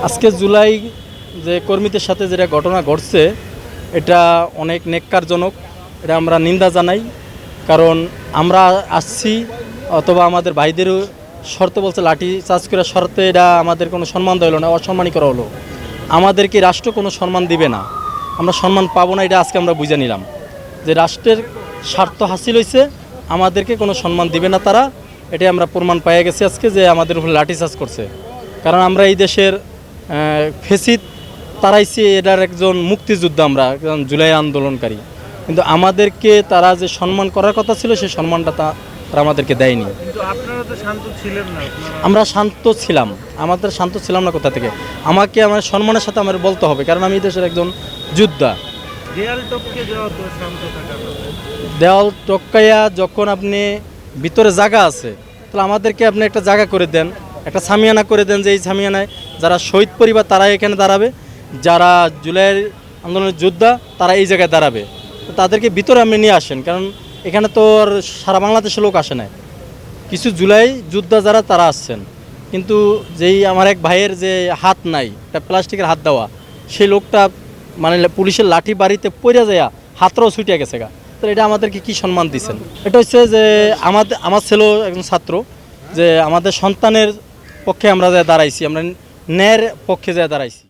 আজকে জুলাই যে কর্মীদের সাথে যেটা ঘটনা ঘটছে এটা অনেক নেক্কারজনক। এটা আমরা নিন্দা জানাই, কারণ আমরা আসছি অথবা আমাদের ভাইদেরও শর্ত বলছে লাঠি চার্জ করে শর্তে, এটা আমাদের কোনো সম্মান দেওয়া হলো না, অসম্মানই করা হলো। আমাদেরকে রাষ্ট্র কোনো সম্মান দিবে না, আমরা সম্মান পাবো না, এটা আজকে আমরা বুঝে নিলাম যে রাষ্ট্রের স্বার্থ হাসিল হয়েছে, আমাদেরকে কোনো সম্মান দিবে না তারা। এটাই আমরা প্রমাণ পেয়ে গেছি আজকে যে আমাদের উপর লাঠিচার্জ করছে। কারণ আমরা এই দেশের ফেসিদ তারাইছি, এটার একজন মুক্তিযুদ্ধ, আমরা একজন জুলাই আন্দোলনকারী, কিন্তু আমাদেরকে তারা যে সম্মান করার কথা ছিল সেই সম্মানটা তারা আমাদেরকে দেয়নি। কিন্তু আপনারা তো শান্ত ছিলেন না। আমরা শান্ত ছিলাম, আমাদের শান্ত ছিলাম না কোথা থেকে? আমাকে আমার সম্মানের সাথে আমার বলতে হবে, কারণ আমি এই দেশের একজন যোদ্ধা। দেয়াল টপকে যাওয়া তো শান্ত থাকা না। দেওয়াল টপকাইয়া যখন আপনি ভিতরে জায়গা আছে, তাহলে আমাদেরকে আপনি একটা জায়গা করে দেন, একটা সামিয়ানা করে দেন, যে এই সামিয়ানায় যারা শহীদ পরিবার তারা এখানে দাঁড়াবে, যারা জুলাইয়ের আন্দোলনের যোদ্ধা তারা এই জায়গায় দাঁড়াবে। তো তাদেরকে ভিতরে আপনি নিয়ে আসেন, কারণ এখানে তো আর সারা বাংলাদেশের লোক আসে না, কিছু জুলাই যোদ্ধা যারা তারা আসছেন। কিন্তু যেই আমার এক ভাইয়ের যে হাত নাই, একটা প্লাস্টিকের হাত দেওয়া, সেই লোকটা মানে পুলিশের লাঠি বাড়িতে পড়ে যায়, হাতটাও ছুটে গেছে গা। তো এটা আমাদেরকে কি সম্মান দিচ্ছেন? এটা হচ্ছে যে আমার ছেলেও একজন ছাত্র, যে আমাদের সন্তানের পক্ষে আমরা যা দাঁড়াইছি, আমরা ন্যায়ের পক্ষে যা দাঁড়াইছি।